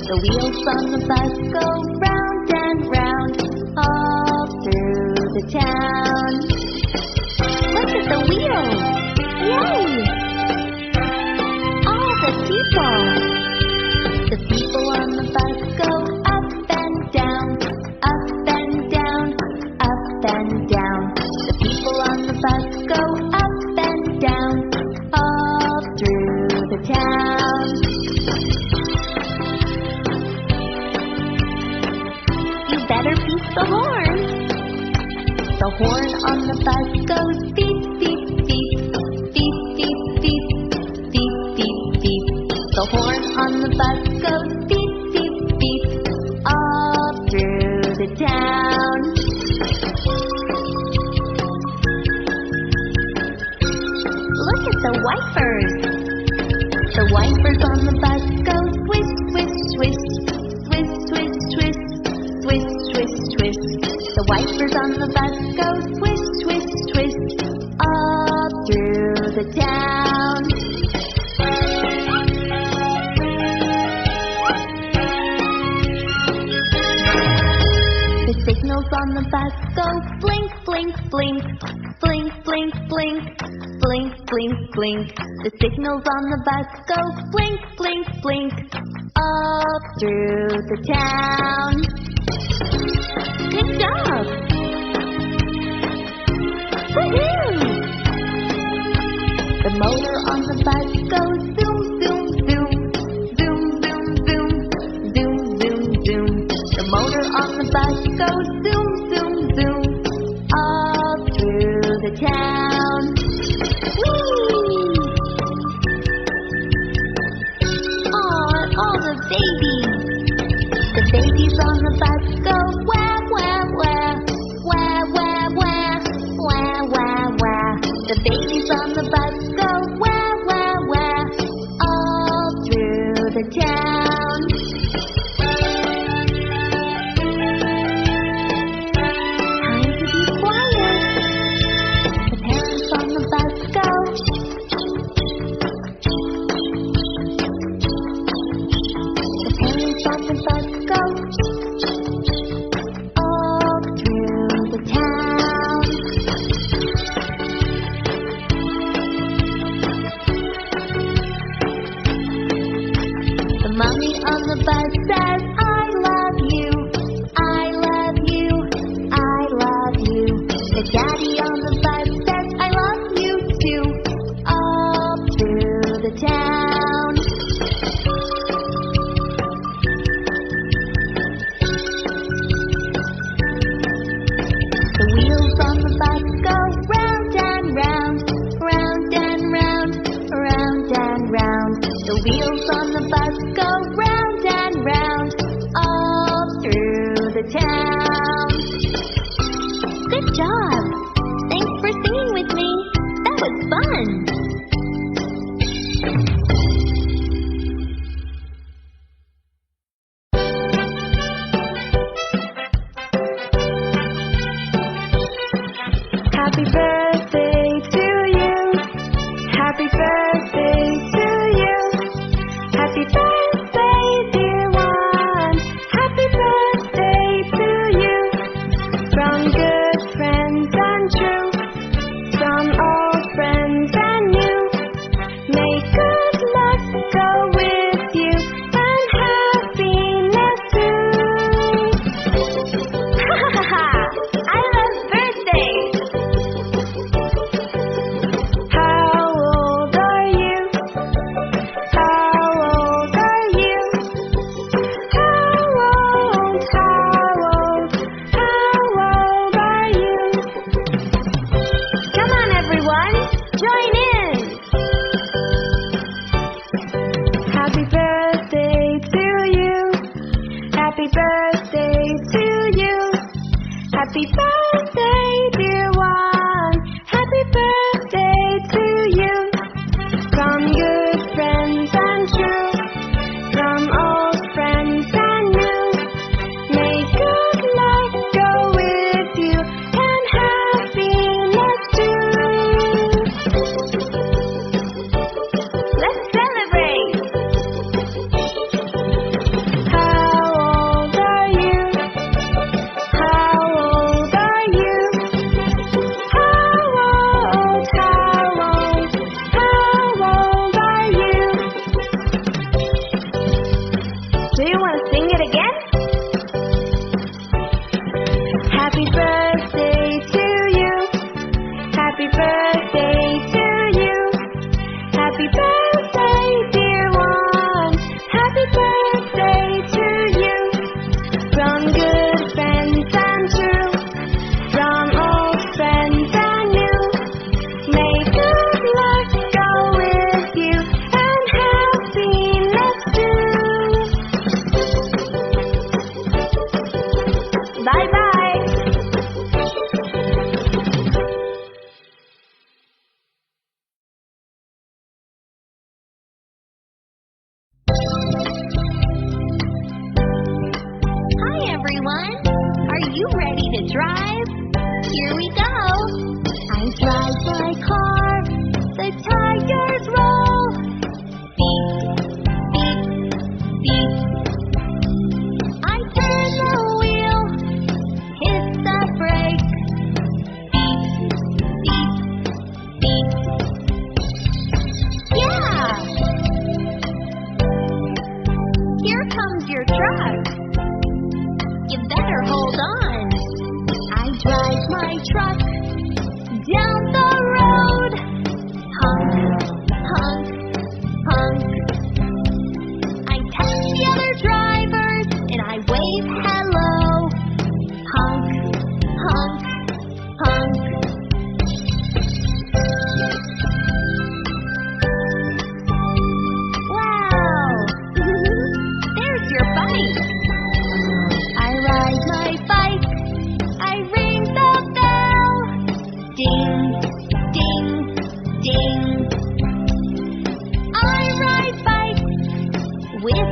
The wheels on the bus go round and round all through the town. Look at the wheels! Yay! All the people! The people on the bus go up and down, up and down, up and down. The people on the bus go up and down all through the town. You better beat the horn. The horn on the bus goes beep, beep, beep, beep, beep, beep, beep, beep, beep. The horn on the bus goes beep, beep, beep, all through the town. Look at the wipers. The wipers on the bus go swish, swish, swish, swish, swish, swish, swish, swish, swish. The wipers on the bus go swish, swish, swish, all through the town. The signals on the bus go blink, blink, blink, blink, blink, blink, blink, blink, blink. The signals on the bus go blink, blink, blink, all through the town. Good job! Woohoo! The motor on the bus goes zoom, zoom, zoom, zoom, zoom, zoom, zoom, zoom, zoom. The motor on the bus goes zoom, zoom, zoom, all through the town. Whee! Aw, all the babies. The babies on the bus go wah, wah, wah, wah, wah, wah, wah, wah, wah. The babies on the bus go wah, wah, wah, all through the town. Time to be quiet. The parents on the bus go. The parents on the bus go all through the town. The mommy on the bus says, I love you, I love you, I love you. The daddy on the bus says, I love you too, all through the town. The wheels on the bus go round and round, round and round, round and round. The wheels on the bus go round and round, all through the town. Good job! Thanks for singing with me. That was fun! Happy birthday to you. Happy birthday to you. Happy birthday, dear one. Happy birthday to you. From good friends and true, from old friends and new. May good luck go with you and happiness too. Ha ha ha! I love birthdays! How old are you? How old are you? How old are you? Come on everyone, join in! Happy birthday to you. Happy birthday to you. Happy birthday, dear one. Happy birthday to you. From good friends and true, from old friends and new. May good luck go with you and happiness too. Let's celebrate! How my car, the tires roll. Beep, beep, beep. I turn the wheel, hit the brake. Beep, beep, beep. Yeah! Here comes your truck. You better hold on. I drive my truck down the road. Honk, honk, honk. I pass the other drivers and I wave hello. Honk, honk, honk. Wow! There's your bike. I ride my bike. I ring the bell. Ding, ding, ding. I ride bikes with